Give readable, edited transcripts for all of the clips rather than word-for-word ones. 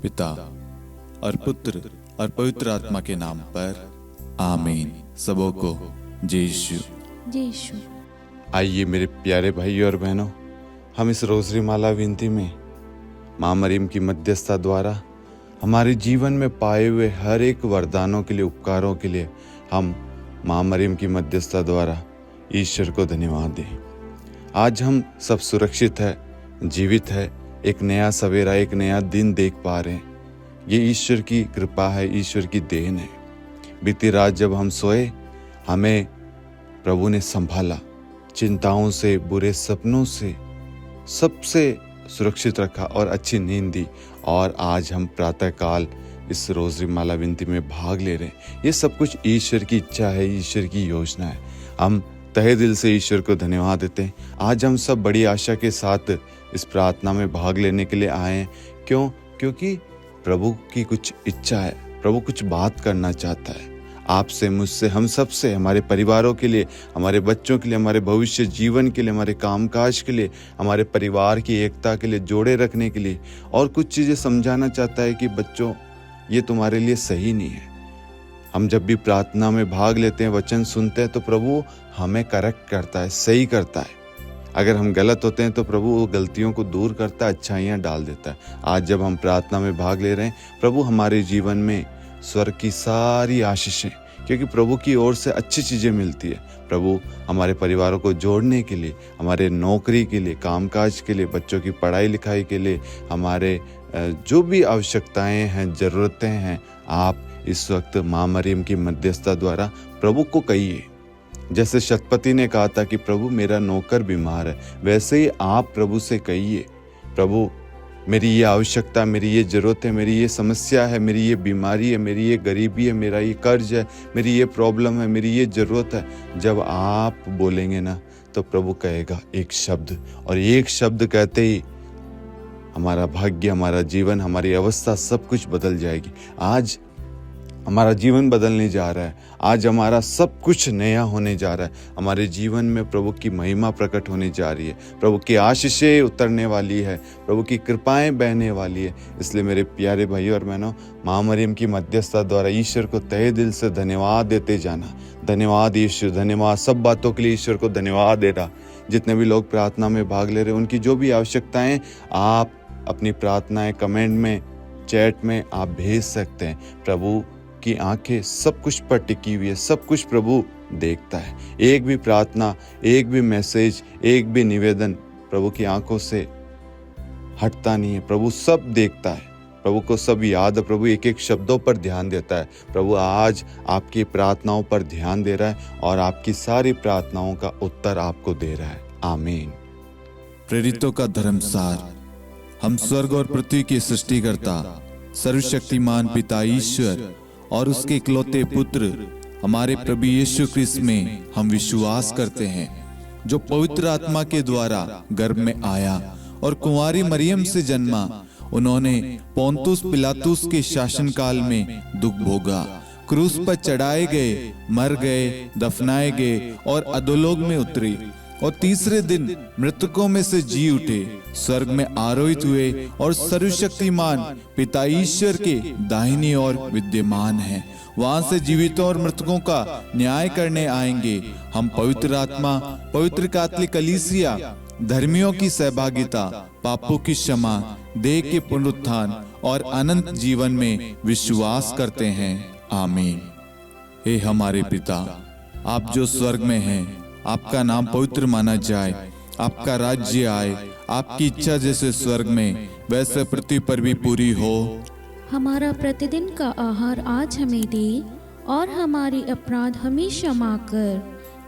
पिता और पुत्र और पवित्र आत्मा के नाम पर आमीन। सबों को जय यीशु। जय यीशु। आइए मेरे प्यारे भाइयों और बहनों, हम इस रोजरी माला विनती में माँ मरियम की मध्यस्थता द्वारा हमारे जीवन में पाए हुए हर एक वरदानों के लिए, उपकारों के लिए हम माँ मरियम की मध्यस्थता द्वारा ईश्वर को धन्यवाद दें। आज हम सब सुरक्षित है, जीवित है, एक नया सवेरा, एक नया दिन देख पा रहे हैं। ये ईश्वर की कृपा है, ईश्वर की देन है। बीती रात जब हम सोए, हमें प्रभु ने संभाला, चिंताओं से, बुरे सपनों से, सबसे सुरक्षित रखा और अच्छी नींद दी। और आज हम प्रातःकाल इस रोजरी माला विनती में भाग ले रहे हैं। ये सब कुछ ईश्वर की इच्छा है, ईश्वर की योजना है। हम तहे दिल से ईश्वर को धन्यवाद देते हैं। आज हम सब बड़ी आशा के साथ इस प्रार्थना में भाग लेने के लिए आए हैं। क्योंकि प्रभु की कुछ इच्छा है, प्रभु कुछ बात करना चाहता है आपसे, मुझसे, हम सब से, हमारे परिवारों के लिए, हमारे बच्चों के लिए, हमारे भविष्य जीवन के लिए, हमारे कामकाज के लिए, हमारे परिवार की एकता के लिए, जोड़े रखने के लिए। और कुछ चीज़ें समझाना चाहता है कि बच्चों, ये तुम्हारे लिए सही नहीं है। हम जब भी प्रार्थना में भाग लेते हैं, वचन सुनते हैं, तो प्रभु हमें करेक्ट करता है, सही करता है। अगर हम गलत होते हैं तो प्रभु वो गलतियों को दूर करता है, अच्छाइयाँ डाल देता है। आज जब हम प्रार्थना में भाग ले रहे हैं, प्रभु हमारे जीवन में स्वर्ग की सारी आशीषें, क्योंकि प्रभु की ओर से अच्छी चीज़ें मिलती है। प्रभु हमारे परिवारों को जोड़ने के लिए, हमारे नौकरी के लिए, कामकाज के लिए, बच्चों की पढ़ाई लिखाई के लिए, हमारे जो भी आवश्यकताएं हैं, ज़रूरतें हैं, आप इस वक्त माँ मरियम की मध्यस्थता द्वारा प्रभु को कहिए। जैसे शतपति ने कहा था कि प्रभु मेरा नौकर बीमार है, वैसे ही आप प्रभु से कहिए, प्रभु मेरी ये आवश्यकता, मेरी ये ज़रूरत है, मेरी ये समस्या है, मेरी ये बीमारी है, मेरी ये गरीबी है, मेरा ये कर्ज है, मेरी ये प्रॉब्लम है, मेरी ये ज़रूरत है। जब आप बोलेंगे ना, तो प्रभु कहेगा एक शब्द, और एक शब्द कहते ही हमारा भाग्य, हमारा जीवन, हमारी अवस्था सब कुछ बदल जाएगी। आज हमारा जीवन बदलने जा रहा है, आज हमारा सब कुछ नया होने जा रहा है। हमारे जीवन में प्रभु की महिमा प्रकट होने जा रही है, प्रभु की आशीषें उतरने वाली है, प्रभु की कृपाएं बहने वाली है। इसलिए मेरे प्यारे भाइयों और बहनों, माँ मरियम की मध्यस्थता द्वारा ईश्वर को तहे दिल से धन्यवाद देते जाना। धन्यवाद ईश्वर, धन्यवाद। सब बातों के लिए ईश्वर को धन्यवाद दे रहा। जितने भी लोग प्रार्थना में भाग ले रहे हैं, उनकी जो भी आवश्यकताएं, आप अपनी प्रार्थनाएं कमेंट में, चैट में आप भेज सकते हैं। प्रभु की आंखें सब कुछ पर टिकी हुई है, सब कुछ प्रभु देखता है। एक भी प्रार्थना, एक भी मैसेज, एक भी निवेदन प्रभु की आंखों से हटता नहीं है। प्रभु सब देखता है, प्रभु को सब याद है। प्रभु एक एक शब्दों पर ध्यान देता है। प्रभु आज आपकी प्रार्थनाओं पर ध्यान दे रहा है और आपकी सारी प्रार्थनाओं का उत्तर आपको दे रहा है। आमीन। प्रेरितों का धर्मसार। हम स्वर्ग और पृथ्वी के सृष्टिकर्ता, सर्वशक्तिमान पिता ईश्वर और उसके इकलौते पुत्र हमारे प्रभु यीशु क्रिस्त में हम विश्वास करते हैं, जो पवित्र आत्मा के द्वारा गर्भ में आया और कुंवारी मरियम से जन्मा। उन्होंने पोंतुस पिलातुस के शासनकाल में दुख भोगा, क्रूस पर चढ़ाए गए, मर गए, दफनाए गए और अधोलोक में उतरे, और तीसरे दिन मृतकों में से जी उठे, स्वर्ग में आरोहित हुए और सर्वशक्तिमान पिता ईश्वर के दाहिनी ओर विद्यमान हैं। वहां से जीवितों और मृतकों का न्याय करने आएंगे। हम पवित्र आत्मा, पवित्र कैथोलिक कलीसिया, धर्मियों की सहभागिता, पापों की क्षमा, देह के पुनरुत्थान और अनंत जीवन में विश्वास करते हैं। आमीन। हे हमारे पिता, आप जो स्वर्ग में हैं, आपका नाम पवित्र माना जाए, आपका राज्य आए, आपकी इच्छा जैसे स्वर्ग में वैसे पृथ्वी पर भी पूरी हो। हमारा प्रतिदिन का आहार आज हमें दे, और हमारी अपराध हमें क्षमा कर,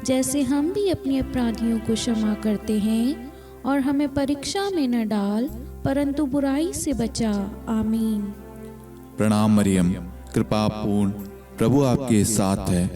जैसे हम भी अपने अपराधियों को क्षमा करते हैं, और हमें परीक्षा में न डाल, परंतु बुराई से बचा। आमीन। प्रणाम मरियम, कृपा पूर्ण, प्रभु आपके साथ है।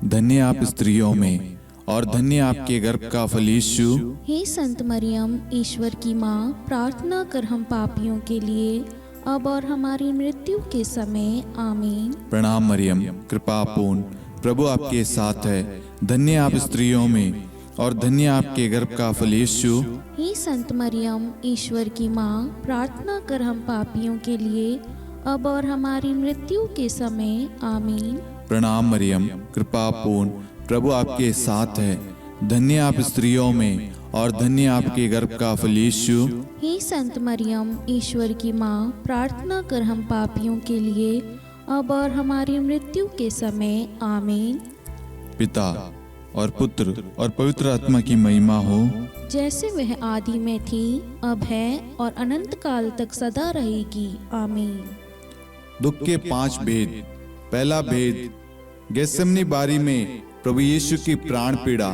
धन्य आप स्त्रियों में और धन्य आपके गर्भ का फल यीशु। हे संत मरियम, ईश्वर की माँ, प्रार्थना कर हम पापियों के लिए, अब और हमारी मृत्यु के समय। आमीन। प्रणाम मरियम, कृपा पूर्ण, प्रभु आपके साथ है। धन्य आप स्त्रियों में और धन्य आपके गर्भ का फल यीशु। हे संत मरियम, ईश्वर की माँ, प्रार्थना कर हम पापियों के लिए, अब और हमारी मृत्यु के समय आमीन। प्रणाम मरियम, कृपा पूर्ण, प्रभु आपके साथ है। धन्य आप स्त्रियों में और धन्य आपके गर्भ का फल यीशु। हे संत मरियम, ईश्वर की माँ, प्रार्थना कर हम पापियों के लिए अब और हमारी मृत्यु के समय आमीन। पिता और पुत्र और पवित्र आत्मा की महिमा हो, जैसे वह आदि में थी, अब है और अनंत काल तक सदा रहेगी आमीन। दुख के 5 भेद। पहला भेद, गेत्सेमनी बारी में प्रभु यीशु की प्राण पीड़ा।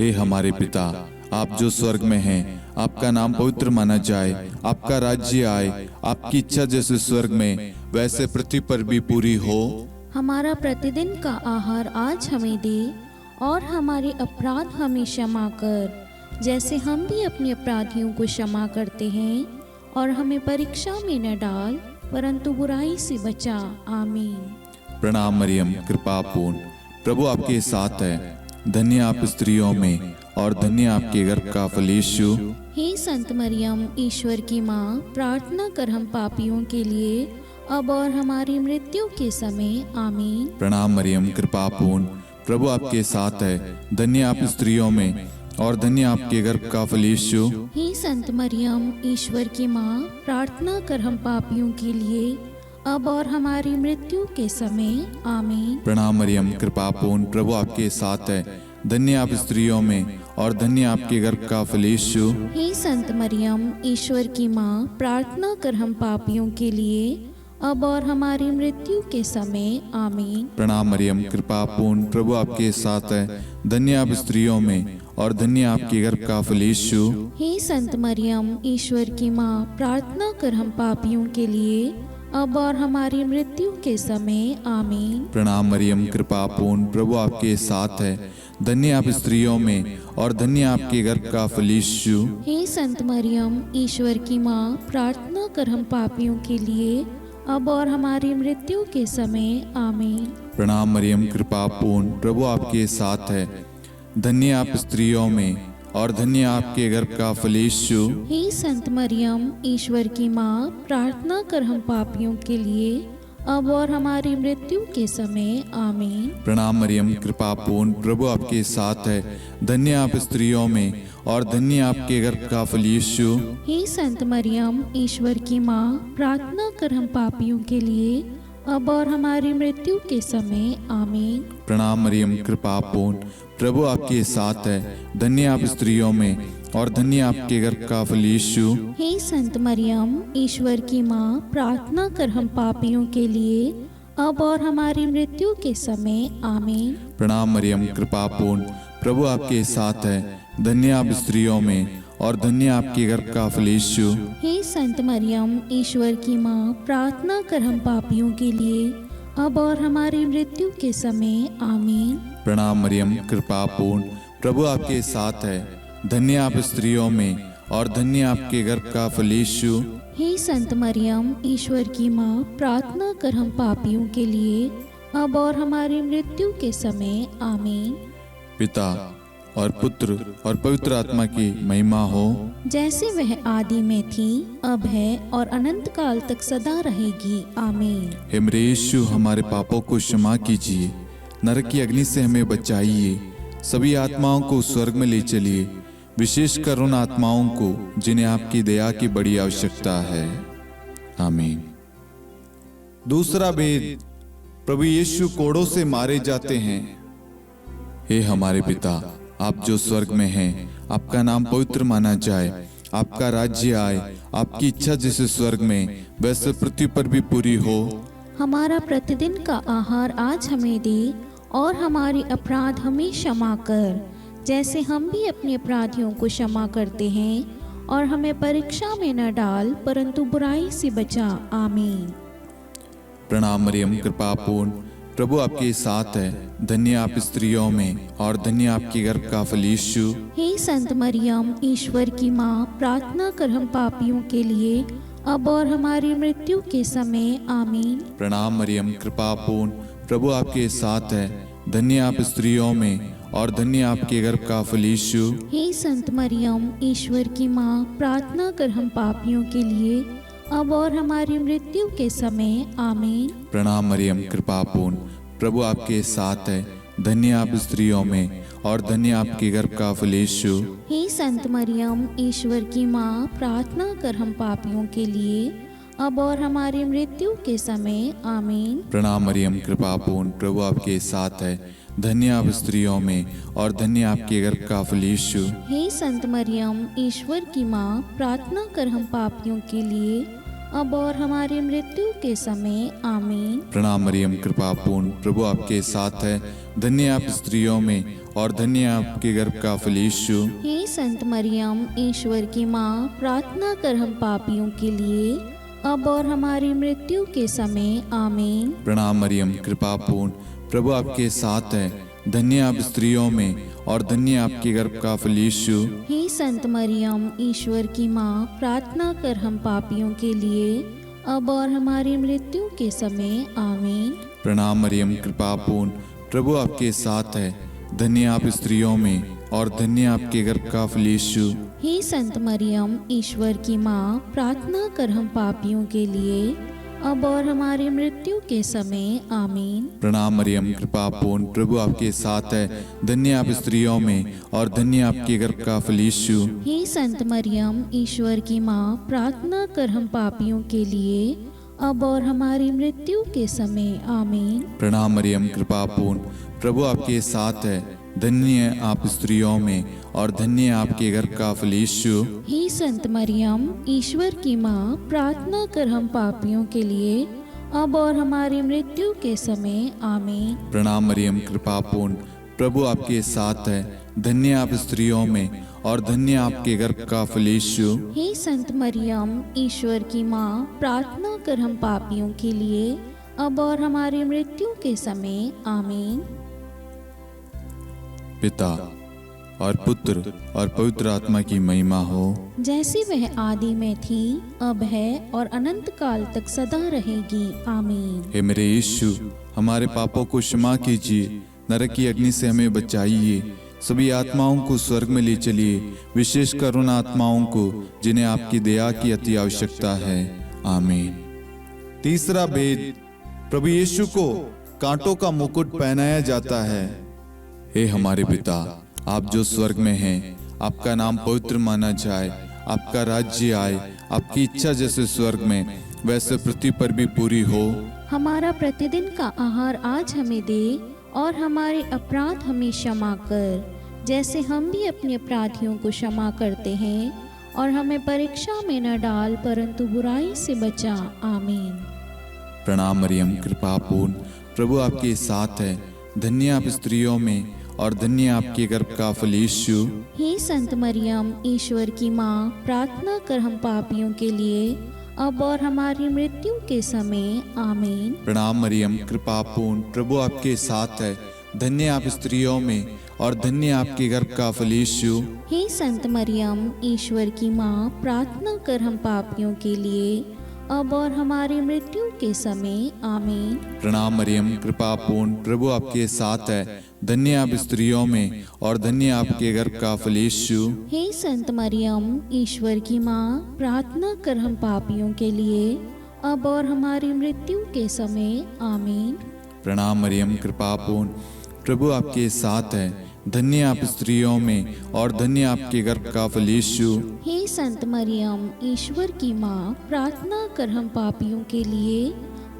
हे हमारे पिता, आप जो स्वर्ग में हैं, आपका नाम पवित्र माना जाए, आपका राज्य आए, आपकी इच्छा जैसे स्वर्ग में वैसे पृथ्वी पर भी पूरी हो। हमारा प्रतिदिन का आहार आज हमें दे, और हमारे अपराध हमें क्षमा कर, जैसे हम भी अपने अपराधियों को क्षमा करते हैं, और हमें परीक्षा में न डाल, परंतु बुराई से बचा आमीन। प्रणाम मरियम, कृपा पूर्ण, प्रभु आपके साथ है। धन्य आप स्त्रियों में और धन्य आपके गर्भ का फल यीशु। हे संत मरियम, ईश्वर की माँ, प्रार्थना कर हम पापियों के लिए अब और हमारी मृत्यु के समय आमीन। प्रणाम मरियम, कृपा पूर्ण, प्रभु आपके साथ है। धन्य आप स्त्रियों में और धन्य आपके गर्भ का फल यीशु। हे संत मरियम, ईश्वर की माँ, प्रार्थना कर हम पापियों के लिए अब और हमारी मृत्यु के समय आमीन। प्रणाम मरियम, कृपा पूर्ण, प्रभु आपके साथ है। धन्य आप स्त्रियों में और धन्य आपके गर्भ का फल यीशु। हे संत मरियम, ईश्वर की माँ, प्रार्थना कर हम पापियों के लिए अब और हमारी मृत्यु के समय आमीन। प्रणाम मरियम, कृपा पूर्ण, प्रभु आपके साथ है। धन्य आप स्त्रियों में और धन्य आपके गर्भ का फल यीशु। हे संत मरियम, ईश्वर की माँ, प्रार्थना कर हम पापियों के लिए अब और हमारी मृत्यु के समय आमीन। प्रणाम मरियम, कृपा पूर्ण, प्रभु आपके साथ है। धन्य आप स्त्रियों में और धन्य आपके गर्भ का फल यीशु। हे संत मरियम, ईश्वर की माँ, प्रार्थना कर हम पापियों के लिए अब और हमारी मृत्यु के समय आमीन। प्रणाम मरियम, कृपा पूर्ण, प्रभु आपके साथ है। धन्य आप स्त्रियों में और धन्य आपके गर्भ का फल यीशु। हे संत मरियम, ईश्वर की माँ, प्रार्थना कर हम पापियों के लिए अब और हमारी मृत्यु के समय आमीन। प्रणाम मरियम, कृपा पूर्ण, प्रभु आपके साथ है। धन्य आप स्त्रियों में और धन्य आपके गर्भ का फल यीशु। हे संत मरियम, ईश्वर की माँ, प्रार्थना कर हम पापियों के लिए अब और हमारी मृत्यु के समय आमीन। प्रणाम मरियम, कृपा पूर्ण, प्रभु आपके साथ है। धन्य आप स्त्रियों में और धन्य आपके गर्भ का फल यीशु। हे संत मरियम, ईश्वर की माँ, प्रार्थना कर हम पापियों के लिए अब और हमारी मृत्यु के समय आमीन। प्रणाम मरियम, कृपा पूर्ण, प्रभु आपके साथ है। धन्य आप स्त्रियों में और धन्य आपके गर्भ का फल यीशु। हे संत मरियम, ईश्वर की माँ, प्रार्थना कर हम पापियों के लिए अब और हमारी मृत्यु के समय आमीन। प्रणाम मरियम, कृपा पूर्ण, प्रभु आपके साथ है। धन्य आप स्त्रियों में और धन्य आपके गर्भ का फल यीशु। हे संत मरियम, ईश्वर की माँ, प्रार्थना कर हम पापियों के लिए अब और हमारी मृत्यु के समय आमीन। पिता और पुत्र और पवित्र आत्मा की महिमा हो, जैसे वह आदि में थी, अब है और अनंत काल तक सदा रहेगी आमीन। हे मेरे यीशु, हमारे पापों को क्षमा कीजिए, नरक की अग्नि से हमें बचाइए, सभी आत्माओं को स्वर्ग में ले चलिए, विशेषकर उन आत्माओं को जिन्हें आपकी दया की बड़ी आवश्यकता है आमीन। दूसरा भेद, प्रभु यीशु कोड़ों से मारे जाते हैं। हे हमारे पिता, आप जो स्वर्ग में हैं, आपका नाम पवित्र माना जाए, आपका राज्य आए, आपकी इच्छा जैसे स्वर्ग में वैसे पृथ्वी पर भी पूरी हो। हमारा प्रतिदिन का आहार आज हमें दे, और हमारे अपराध हमें क्षमा कर, जैसे हम भी अपने अपराधियों को क्षमा करते हैं, और हमें परीक्षा में न डाल, परंतु बुराई से बचा आमीन। प्रणाम मरियम, कृपा पूर्ण, प्रभु आपके साथ है। धन्य आप स्त्रियों में और धन्य आपके गर्भ का फल यीशु। हे संत मरियम, ईश्वर की माँ, प्रार्थना कर हम पापियों के लिए अब और हमारी मृत्यु के समय आमीन। प्रणाम मरियम, कृपा पूर्ण, प्रभु आपके साथ है। धन्य आप स्त्रियों में और धन्य आपके गर्भ का फल यीशु। हे संत मरियम, ईश्वर की माँ, प्रार्थना कर हम पापियों के लिए अब और हमारी मृत्यु के समय आमीन। प्रणाम मरियम, कृपा पूर्ण, प्रभु आपके साथ है। धन्य आप स्त्रियों में और धन्य आपके गर्भ का फल यीशु। हे संत मरियम, ईश्वर की माँ, प्रार्थना कर हम पापियों के लिए, अब और हमारी मृत्यु के समय आमीन। प्रणाम मरियम, कृपा पूर्ण, प्रभु आपके साथ है। धन्य आप स्त्रियों में और धन्य आपके गर्भ का फल यीशु। हे संत मरियम, ईश्वर की माँ, प्रार्थना कर हम पापियों के लिए, अब और हमारी मृत्यु के समय आमीन। प्रणाम मरियम, कृपा पूर्ण, प्रभु आपके साथ है। धन्य आप स्त्रियों में और धन्य आपके गर्भ का फल यीशु। हे संत मरियम, ईश्वर की माँ, प्रार्थना कर हम पापियों के लिए, अब और हमारी मृत्यु के समय आमीन। प्रणाम मरियम, कृपा पूर्ण, प्रभु आपके साथ है। धन्य आप स्त्रियों में और धन्य आपके गर्भ का फल यीशु। हे संत मरियम, ईश्वर की माँ, प्रार्थना कर हम पापियों के लिए, अब और हमारी मृत्यु के समय आमीन। प्रणाम मरियम, कृपा पूर्ण, प्रभु आपके साथ है। धन्य आप स्त्रियों में और धन्य आपके गर्भ का फल यीशु। हे संत मरियम, ईश्वर की माँ, प्रार्थना कर हम पापियों के लिए, अब और हमारी मृत्यु के समय आमीन। प्रणाम मरियम, कृपा पूर्ण, प्रभु आपके साथ है। धन्य आप स्त्रियों में और धन्य आपके गर्भ का फल यीशु। हे संत मरियम, ईश्वर की माँ, प्रार्थना कर हम पापियों के लिए, अब और हमारी मृत्यु के समय आमीन। प्रणाम मरियम, कृपा पूर्ण, प्रभु आपके साथ है। धन्य आप स्त्रियों में और धन्य आपके गर्भ का फल यीशु। हे संत मरियम, ईश्वर की माँ, प्रार्थना कर हम पापियों के लिए, अब और हमारी मृत्यु के समय आमीन। प्रणाम मरियम, कृपा पूर्ण, प्रभु आपके साथ है। धन्य आप स्त्रियों में और धन्य आपके गर्भ का फल यीशु। हे संत मरियम, ईश्वर की माँ, प्रार्थना कर हम पापियों के लिए, अब और हमारी मृत्यु के समय आमीन। पिता और पुत्र और पवित्र आत्मा की महिमा हो, जैसे वह आदि में थी, अब है और अनंत काल तक सदा रहेगी आमीन। हे मेरे यीशु, हमारे पापों को क्षमा कीजिए, नरक की अग्नि से हमें बचाइए, सभी आत्माओं को स्वर्ग में ले चलिए, विशेषकर उन आत्माओं को जिन्हें आपकी दया की अति आवश्यकता है। आमीन। तीसरा भेद, प्रभु यीशु को कांटों का मुकुट पहनाया जाता है। हे हमारे पिता, आप जो स्वर्ग में हैं, आपका नाम पवित्र माना जाए, आपका राज्य आए, आपकी इच्छा जैसे स्वर्ग में वैसे पृथ्वी पर भी पूरी हो। हमारा प्रतिदिन का आहार आज हमें दे, और हमारे अपराध हमें क्षमा कर, जैसे हम भी अपने अपराधियों को क्षमा करते हैं, और हमें परीक्षा में न डाल, परंतु बुराई से बचा। आमीन। प्रणाम मरियम, कृपा पूर्ण, प्रभु आपके साथ है। धन्य आप स्त्रियों में और धन्य आपके गर्भ का फल यीशु। हे संत मरियम, ईश्वर की माँ, प्रार्थना कर हम पापियों के लिए, अब और हमारी मृत्यु के समय आमीन। प्रणाम मरियम, कृपा पूर्ण, प्रभु आपके साथ है। धन्य आप स्त्रियों में और धन्य आपके गर्भ का फल यीशु। हे संत मरियम, ईश्वर की माँ, प्रार्थना कर हम पापियों के लिए, अब और हमारी मृत्यु के समय आमीन। प्रणाम मरियम, कृपा पूर्ण, प्रभु आपके साथ है। धन्य आप स्त्रियों में और धन्य आपके गर्भ का फल यीशु। हे संत मरियम, ईश्वर की माँ, प्रार्थना कर हम पापियों के लिए, अब और हमारी मृत्यु के समय आमीन। प्रणाम मरियम, कृपा पूर्ण, प्रभु आपके साथ है। धन्य आप स्त्रियों में और धन्य आपके गर्भ का फल यीशु। हे संत मरियम, ईश्वर की माँ, प्रार्थना कर हम पापियों के लिए,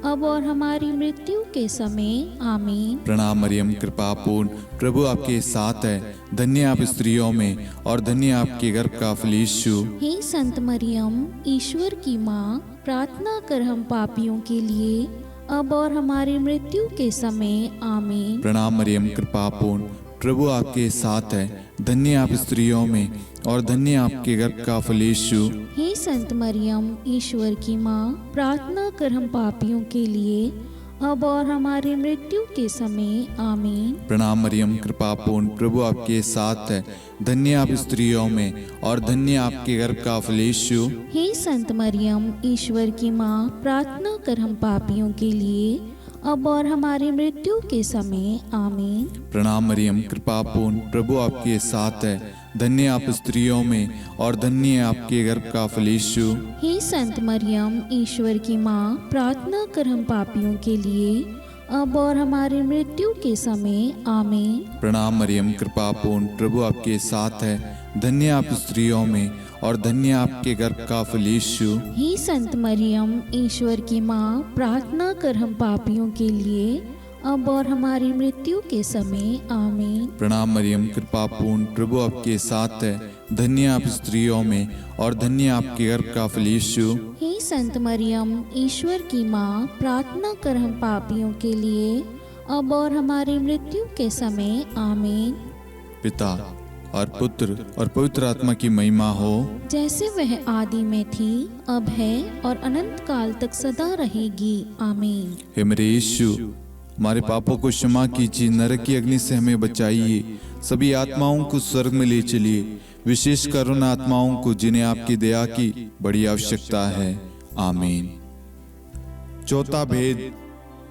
अब और हमारी मृत्यु के समय आमीन। प्रणाम मरियम, कृपा पूर्ण, प्रभु आपके साथ है। धन्य आप स्त्रियों में और धन्य आपके गर्भ का फल यीशु। हे संत मरियम, ईश्वर की माँ, प्रार्थना कर हम पापियों के लिए, अब और हमारी मृत्यु के समय आमीन। प्रणाम मरियम, कृपा पूर्ण, प्रभु आपके साथ है। धन्य आप स्त्रियों में और धन्य आपके गर्भ का फल यीशु। हे संत मरियम, ईश्वर की माँ, प्रार्थना कर हम पापियों के लिए, अब और हमारी मृत्यु के समय आमीन। प्रणाम मरियम, कृपा पूर्ण, प्रभु आपके साथ है। धन्य आप स्त्रियों में और धन्य आपके गर्भ का फल यीशु। हे संत मरियम, ईश्वर की माँ, प्रार्थना कर हम पापियों के लिए, अब और हमारी मृत्यु के समय आमीन। प्रणाम मरियम, कृपा पूर्ण, प्रभु आपके साथ है। धन्य आप स्त्रियों में और धन्य है आपके गर्भ का फल यीशु। हे संत मरियम, ईश्वर की माँ, प्रार्थना कर हम पापियों के लिए, अब और हमारी मृत्यु के समय, आमीन। प्रणाम मरियम, कृपा पूर्ण, प्रभु आपके साथ है। धन्य आप स्त्रियों में और धन्य आपके गर्भ का फल यीशु। हे संत मरियम, ईश्वर की माँ, प्रार्थना कर हम पापियों के लिए, अब और हमारी मृत्यु के समय, आमीन। प्रणाम मरियम, कृपा पूर्ण, प्रभु आपके साथ है। धन्य आप स्त्रियों में और धन्य आपके गर्भ का फल यीशु। हे संत मरियम, ईश्वर की माँ, प्रार्थना कर हम पापियों के लिए, अब और हमारी मृत्यु के समय, आमीन। पिता और पुत्र और पवित्र आत्मा की महिमा हो, जैसे वह आदि में थी, अब है और अनंत काल तक सदा रहेगी, आमीन। हे मेरे यीशु, हमारे पापों को क्षमा कीजिए, नरक की अग्नि से हमें बचाइए, सभी आत्माओं को स्वर्ग में ले चलिए, विशेषकर उन आत्माओं को जिन्हें आपकी दया की बड़ी आवश्यकता है, आमीन। चौथा भेद,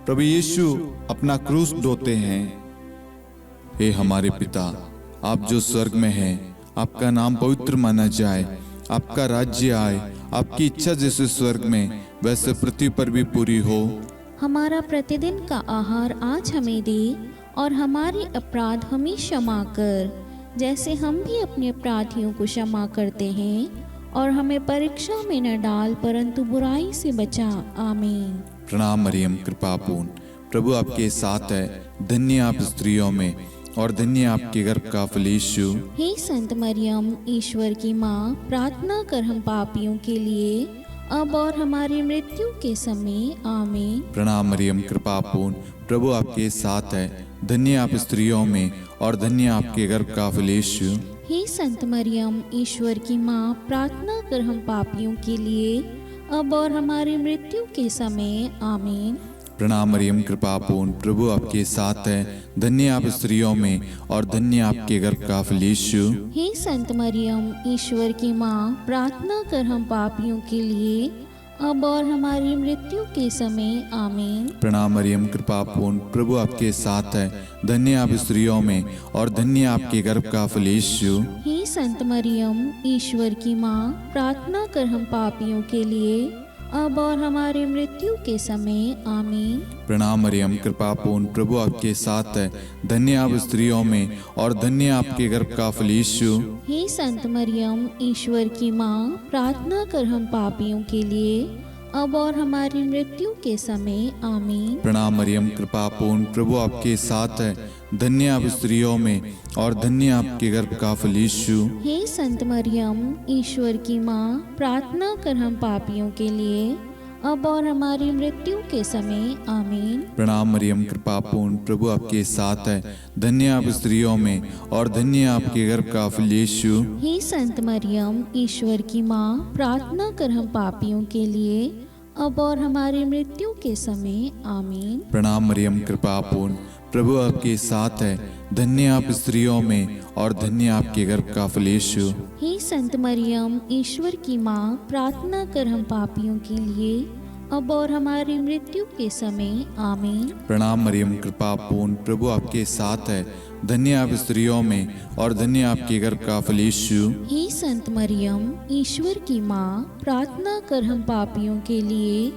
प्रभु यीशु अपना क्रूस ढोते हैं। हे हमारे पिता, आप जो स्वर्ग में हैं, आपका नाम पवित्र माना जाए, आपका राज्य आए, आपकी इच्छा जैसे स्वर्ग में वैसे पृथ्वी पर भी पूरी हो। हमारा प्रतिदिन का आहार आज हमें दे, और हमारे अपराध हमें क्षमा कर, जैसे हम भी अपने अपराधियों को क्षमा करते हैं, और हमें परीक्षा में न डाल, परंतु बुराई से बचा, आमीन। प्रणाम मरियम, कृपा पूर्ण, प्रभु आपके साथ है। धन्य आप स्त्रियों में और धन्य आपके गर्भ का फल यीशु। हे संत मरियम, ईश्वर की माँ, प्रार्थना कर हम पापियों के लिए, अब और हमारी मृत्यु के समय, आमीन। प्रणाम मरियम, कृपा पूर्ण, प्रभु आपके साथ है। धन्य आप स्त्रियों में और धन्य आपके गर्भ का फल यीशु। हे संत मरियम, ईश्वर की माँ, प्रार्थना कर हम पापियों के लिए, अब और हमारी मृत्यु के समय, आमीन। प्रणाम मरियम, कृपा पूर्ण, प्रभु आपके साथ है। धन्य आप स्त्रियों में और धन्य आपके गर्भ का फल यीशु। हे संत मरियम, ईश्वर की माँ, प्रार्थना कर हम पापियों के लिए, अब और हमारी मृत्यु के समय, आमीन। प्रणाम मरियम, कृपा पूर्ण, प्रभु आपके साथ है। धन्य आप स्त्रियों में और धन्य आपके गर्भ का फल यीशु। हे संत मरियम, ईश्वर की माँ, प्रार्थना कर हम पापियों के लिए, अब और हमारी मृत्यु के समय, आमीन। प्रणाम मरियम, कृपा पूर्ण, प्रभु आपके साथ है। धन्य आप स्त्रियों में और धन्य आपके गर्भ का फल यीशु। हे संत मरियम, ईश्वर की माँ, प्रार्थना कर हम पापियों के लिए, अब और हमारी मृत्यु के समय, आमीन। प्रणाम मरियम, कृपा पूर्ण, प्रभु आपके साथ है। धन्य आप स्त्रियों में और धन्य आपके गर्भ का फल यीशु। हे संत मरियम, ईश्वर की माँ, प्रार्थना कर हम पापियों के लिए, अब और हमारी मृत्यु के समय, आमीन। प्रणाम मरियम, कृपा पूर्ण, प्रभु आपके साथ है। धन्य आप स्त्रियों में और धन्य आपके गर्भ का फल यीशु। हे संत मरियम, ईश्वर की माँ, प्रार्थना कर हम पापियों के लिए, अब और हमारी मृत्यु के समय, आमीन। प्रणाम मरियम, कृपा पूर्ण, प्रभु आपके साथ है। धन्य आप स्त्रियों में और धन्य आपके गर्भ का फल यीशु। हे संत मरियम, ईश्वर की माँ, प्रार्थना कर हम पापियों के लिए, अब और हमारी मृत्यु के समय, आमीन। प्रणाम मरियम, कृपा पूर्ण, प्रभु आपके साथ है। धन्य आप स्त्रियों में और धन्य आपके गर्भ का फल यीशु। हे संत मरियम, ईश्वर की माँ, प्रार्थना कर हम पापियों के लिए,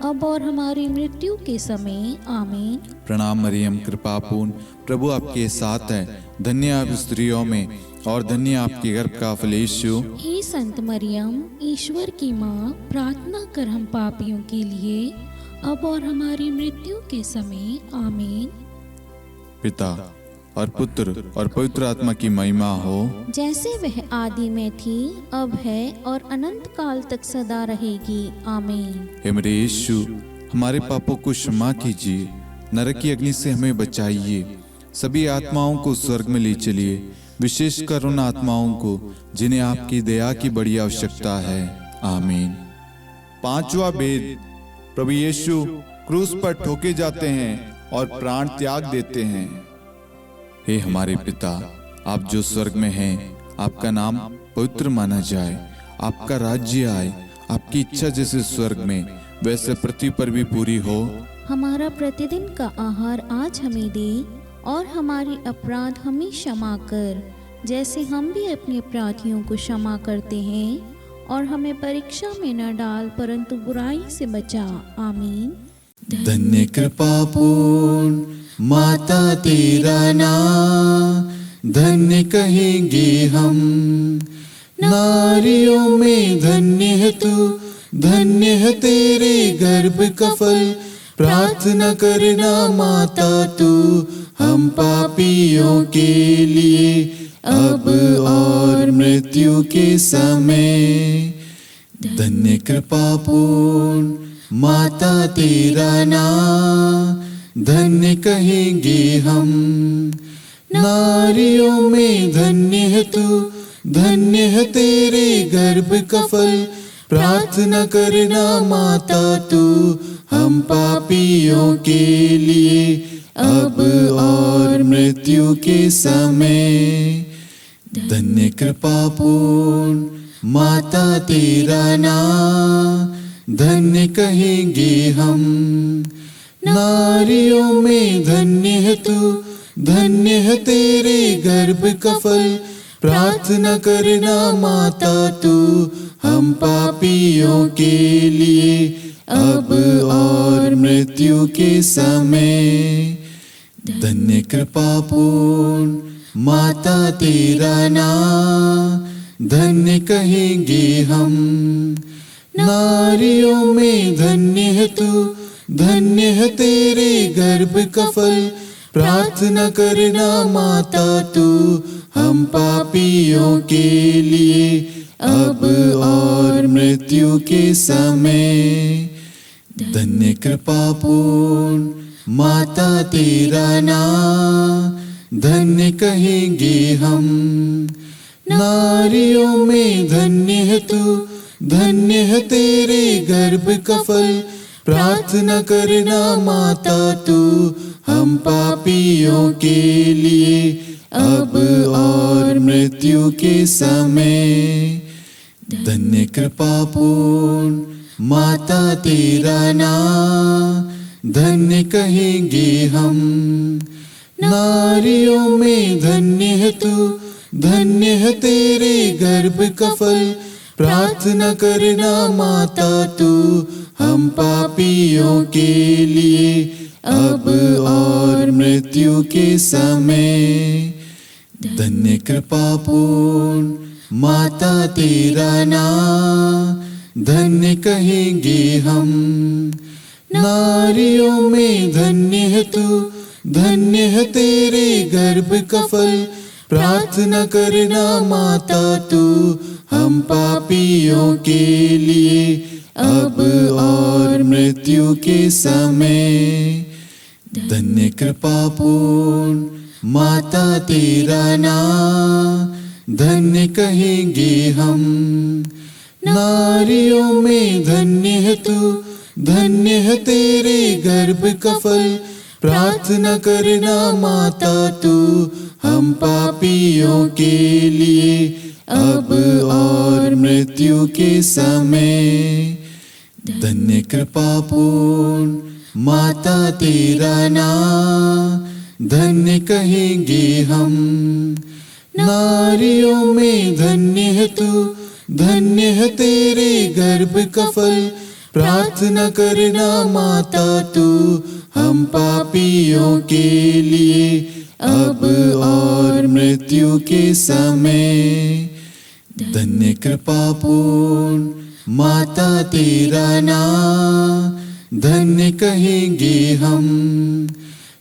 अब और हमारी मृत्यु के समय, आमीन। प्रणाम मरियम, कृपा पूर्ण, प्रभु आपके साथ है। धन्य आप स्त्रियों में और धन्य आपके गर्भ का फल यीशु। हे संत मरियम, ईश्वर की माँ, प्रार्थना कर हम पापियों के लिए, अब और हमारी मृत्यु के समय, आमीन। पिता और पुत्र और पवित्र आत्मा की महिमा हो, जैसे वह आदि में थी, अब है और अनंत काल तक सदा रहेगी, आमीन। हे मेरे यीशु, हमारे पापों को क्षमा कीजिए, नरक की अग्नि से हमें बचाइए, सभी आत्माओं को स्वर्ग में ले चलिए, विशेषकर उन आत्माओं को जिन्हें आपकी दया की बड़ी आवश्यकता है, आमीन। पांचवा भेद, प्रभु यीशु क्रूस पर ठोके जाते हैं और प्राण त्याग देते हैं। हे हमारे पिता, आप जो स्वर्ग में हैं, आपका नाम पवित्र माना जाए, आपका राज्य आए, आपकी इच्छा जैसे स्वर्ग में वैसे पृथ्वी पर भी पूरी हो। हमारा प्रतिदिन का आहार आज हमें दे, और हमारे अपराध हमें क्षमा कर, जैसे हम भी अपने अपराधियों को क्षमा करते हैं, और हमें परीक्षा में न डाल परंतु बुराई से बचा। आमीन। धन्य कृपा पूर्ण माता तेरा नाम, धन्य कहेंगे हम। नारियों में धन्य है तू, धन्य है तेरे गर्भ का फल। प्रार्थना करना माता तू हम पापियों के लिए, अब और मृत्यु के समय। धन्य कृपा पूर्ण माता तेरा नाम, धन्य कहेंगे हम। नारियों में धन्य है तू, धन्य है तेरे गर्भ का फल। प्रार्थना करना माता तू हम पापियों के लिए, अब और मृत्यु के समय। धन्य कृपा पूर्ण माता तेरा नाम, धन्य कहेंगे हम। नारियों में धन्य है तू, धन्य है तेरे गर्भ का फल। प्रार्थना करना माता तू हम पापियों के लिए, अब और मृत्यु के समय। धन्य कृपा पूर्ण माता तेरा नाम, धन्य कहेंगे हम। नारियों में धन्य है तू, धन्य है तेरे गर्भ का फल। प्रार्थना करना माता तू हम पापियों के लिए, अब और मृत्यु के समय। धन्य कृपा पूर्ण माता तेरा नाम, धन्य कहेंगे हम। नारियों में धन्य है तू, धन्य है तेरे गर्भ का फल। प्रार्थना करना माता तू हम पापियों के लिए, अब और मृत्यु के समय। धन्य कृपा पूर्ण माता तेरा नाम, धन्य कहेंगे हम। नारियों में धन्य है तू, धन्य है तेरे गर्भ का फल। प्रार्थना करना माता तू हम पापियों के लिए, अब और मृत्यु के समय। धन्य कृपा पूर्ण माता तेरा नाम, धन्य कहेंगे हम। नारियों में धन्य है तू, धन्य है तेरे गर्भ का फल। प्रार्थना करना माता तू हम पापियों के लिए, अब और मृत्यु के समय। धन्य कृपा पूर्ण माता तेरा नाम, धन्य कहेंगे हम। नारियों में धन्य है तू, धन्य है तेरे गर्भ का फल। प्रार्थना करना माता तू हम पापियों के लिए, अब और मृत्यु के समय। धन्य कृपा पूर्ण माता तेरा नाम, धन्य कहेंगे हम। नारियों में धन्य है तू, धन्य है तेरे गर्भ का फल। प्रार्थना करना माता तू हम पापियों के लिए, अब और मृत्यु के समय। धन्य कृपा पूर्ण माता तेरा नाम, धन्य कहेंगे हम।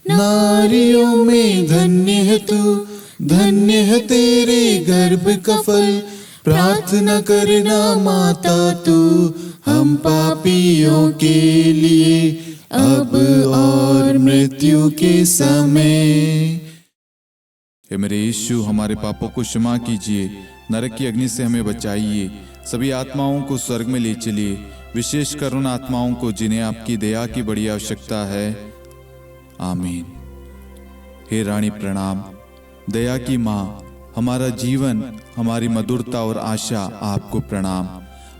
नारियों में धन्य है तू, धन्य है तेरे गर्भ का फल। प्रार्थना करना माता तू हम पापियों के लिए, अब और मृत्यु के समय। हे मेरे यीशु, हमारे पापों को क्षमा कीजिए, नरक की अग्नि से हमें बचाइए, सभी आत्माओं को स्वर्ग में ले चलिए, विशेषकर उन आत्माओं को जिन्हें आपकी दया की बड़ी आवश्यकता है। आमीन। हे रानी प्रणाम, दया की माँ, हमारा जीवन, हमारी मधुरता और आशा आपको प्रणाम।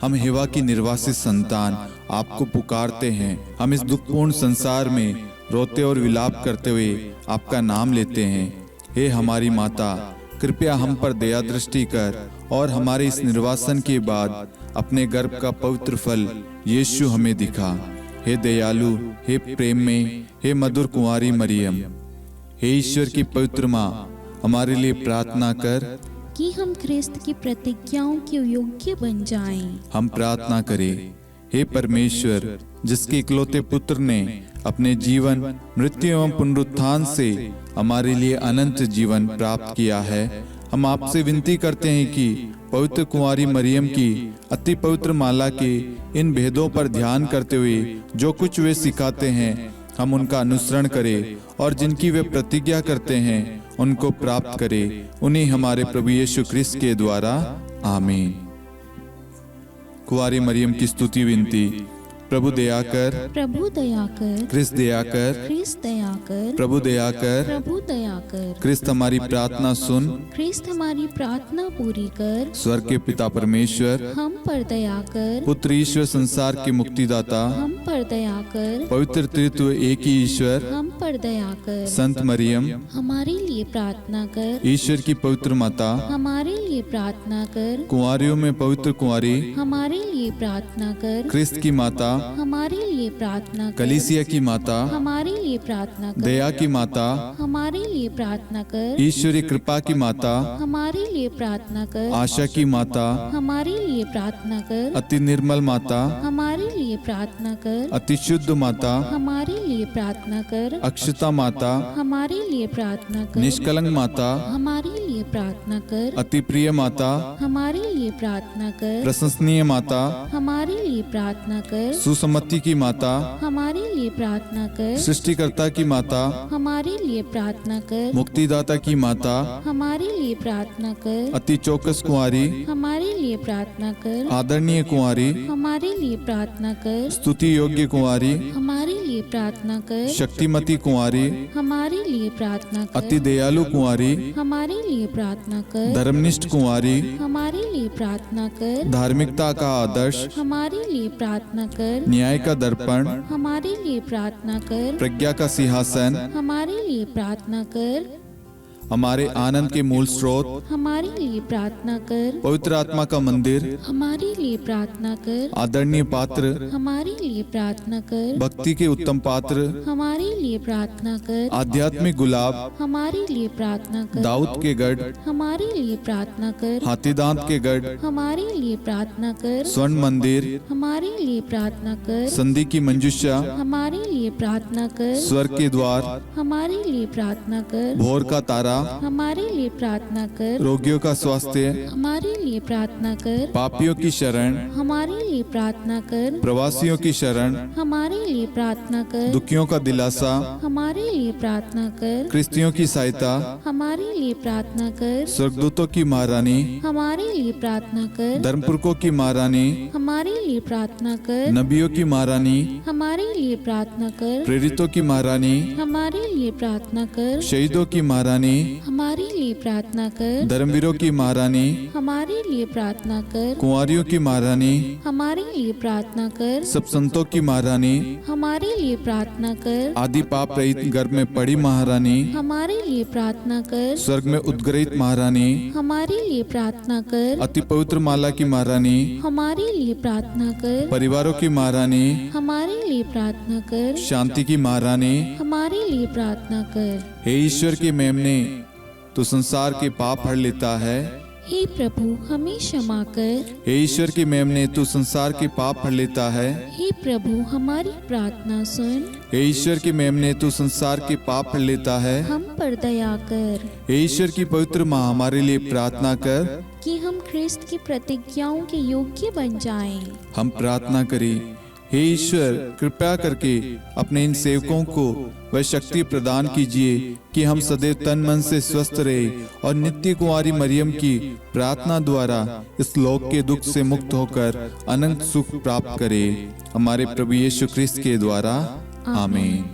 हम हेवा की निर्वासित संतान आपको पुकारते हैं। हम इस दुखपूर्ण संसार में रोते और विलाप करते हुए आपका नाम लेते हैं। हे हमारी माता, कृपया हम पर दया दृष्टि कर और हमारे इस निर्वासन के बाद अपने गर्भ का पवित्र फल यीशु हमें दिखा। हे दयालु, हे प्रेम में, हे मधुर कुंवारी मरियम, हे ईश्वर की पवित्र माँ, हमारे लिए प्रार्थना कर कि हम ख्रिस्त की प्रतिज्ञाओं के योग्य बन जाएं। हम प्रार्थना करें। हे परमेश्वर, जिसके इकलौते पुत्र ने अपने जीवन, मृत्यु एवं पुनरुत्थान से हमारे लिए अनंत जीवन प्राप्त किया है, हम आपसे विनती करते हैं कि पवित्र कुंवारी मरियम की अति पवित्र माला के इन भेदों पर ध्यान करते हुए जो कुछ वे सिखाते हैं, हम उनका अनुसरण करें और जिनकी वे प्रतिज्ञा करते हैं उनको प्राप्त करें। उन्हीं हमारे प्रभु यीशु ख्रिस्त के द्वारा, आमीन। कुंवारी मरियम की स्तुति विनती। प्रभु दया कर, प्रभु दया कर, ख्रिस्त दया कर, ख्रिस्त दया कर, प्रभु दया कर, प्रभु दया कर, ख्रिस्त हमारी प्रार्थना सुन, ख्रिस्त हमारी प्रार्थना पूरी कर, स्वर्ग के पिता परमेश्वर, हम पर दया कर, पुत्र ईश्वर संसार के मुक्तिदाता, हम पर दया कर, पवित्र त्रित्व एक ही ईश्वर, हम पर दया कर, संत मरियम, हमारे लिए प्रार्थना कर, ईश्वर की पवित्र माता, हमारे लिए प्रार्थना कर, कुंवारियों में पवित्र कुंवारी, हमारे लिए प्रार्थना कर, ख्रिस्त की माता, हमारे लिए प्रार्थना कर, कलीसिया की माता, हमारे लिए प्रार्थना कर, दया की माता, हमारे लिए प्रार्थना कर, ईश्वरी कृपा की माता, हमारे लिए प्रार्थना कर, आशा की माता, हमारे लिए प्रार्थना कर, अति निर्मल माता, हमारे लिए प्रार्थना कर, अति शुद्ध माता, हमारे लिए प्रार्थना कर, अक्षता माता, हमारे लिए प्रार्थना कर, निष्कलंक माता, हमारे लिए प्रार्थना कर, अति प्रिय माता, हमारे लिए प्रार्थना कर, प्रशंसनीय माता, हमारे लिए प्रार्थना कर, सुसमति की माता, हमारे लिए प्रार्थना कर, सृष्टिकर्ता की माता, हमारे लिए प्रार्थना कर, मुक्तिदाता की माता, हमारे लिए प्रार्थना कर, अति चौकस कुंवारी, हमारे लिए प्रार्थना कर, आदरणीय कुंवारी, हमारे लिए प्रार्थना कर, स्तुति योग्य कुंवारी, हमारे लिए प्रार्थना कर, शक्तिमती कुंवारी, हमारे लिए प्रार्थना कर, अति दयालु कुंवारी, हमारे लिए प्रार्थना कर, धर्मनिष्ठ कुंवारी, हमारे लिए प्रार्थना कर, धार्मिकता का आदर्श, हमारे लिए प्रार्थना कर, न्याय का दर्पण, हमारे लिए प्रार्थना कर, प्रज्ञा का सिंहासन, हमारे लिए प्रार्थना कर, हमारे आनंद के मूल स्रोत, हमारे लिए प्रार्थना कर, पवित्र आत्मा का मंदिर, हमारे लिए प्रार्थना कर, आदरणीय पात्र, हमारे लिए प्रार्थना कर, भक्ति के उत्तम पात्र, हमारे लिए प्रार्थना कर, आध्यात्मिक गुलाब, हमारे लिए प्रार्थना कर, दाऊद के गढ़, हमारे लिए प्रार्थना कर, हाथीदांत के गढ़, हमारे लिए प्रार्थना कर, स्वर्ण मंदिर, हमारे लिए प्रार्थना कर, संधि की मंजुषा, हमारे लिए प्रार्थना कर, स्वर्ग के द्वार, हमारे लिए प्रार्थना कर, भोर का तारा, हमारे लिए प्रार्थना कर, रोगियों का स्वास्थ्य, हमारे लिए प्रार्थना कर, पापियों की शरण, हमारे लिए प्रार्थना कर, प्रवासियों की शरण, हमारे लिए प्रार्थना कर, दुखियों का दिलासा, हमारे लिए प्रार्थना कर, क्रिस्तियों की सहायता, हमारे लिए प्रार्थना कर, स्वर्गदूतों की महारानी, हमारे लिए प्रार्थना कर, धर्मपुरखों की महारानी, हमारे लिए प्रार्थना कर, नबियों की महारानी, हमारे लिए प्रार्थना कर, प्रेरितों की महारानी, हमारे लिए प्रार्थना कर, शहीदों की महारानी, हमारे लिए प्रार्थना कर, धर्मवीरों की महारानी, हमारे लिए प्रार्थना कर, कुंवारियों की महारानी, हमारे लिए प्रार्थना कर, सब संतों की महारानी, हमारे लिए प्रार्थना कर, आदि पाप रहित गर्भ में पड़ी महारानी, हमारे लिए प्रार्थना कर, स्वर्ग में उद्ग्रहित महारानी, हमारे लिए प्रार्थना कर, अति पवित्र माला की महारानी, हमारे लिए प्रार्थना कर, परिवारों की महारानी, हमारे लिए प्रार्थना कर, शांति की महारानी, हमारे लिए प्रार्थना कर। हे ईश्वर के मेमने, तो संसार के पाप हर लेता है। हे प्रभु हमें क्षमा कर। हे ईश्वर की मेमने, तू संसार के पाप हर लेता है। हे प्रभु हमारी प्रार्थना सुन। हे ईश्वर की मेमने, तू संसार के पाप हर लेता है। हम पर दया कर हे ईश्वर की पवित्र माँ, हमारे लिए प्रार्थना कर कि हम ख्रिस्त की प्रतिज्ञाओं के योग्य बन जाएं। हम प्रार्थना करें। हे ईश्वर, कृपया करके अपने इन सेवकों को वह शक्ति प्रदान कीजिए कि हम सदैव तन मन से स्वस्थ रहे और नित्य कुंवारी मरियम की प्रार्थना द्वारा इस लोक के दुख से मुक्त होकर अनंत सुख प्राप्त करें। हमारे प्रभु यीशु ख्रिस्त के द्वारा, आमीन।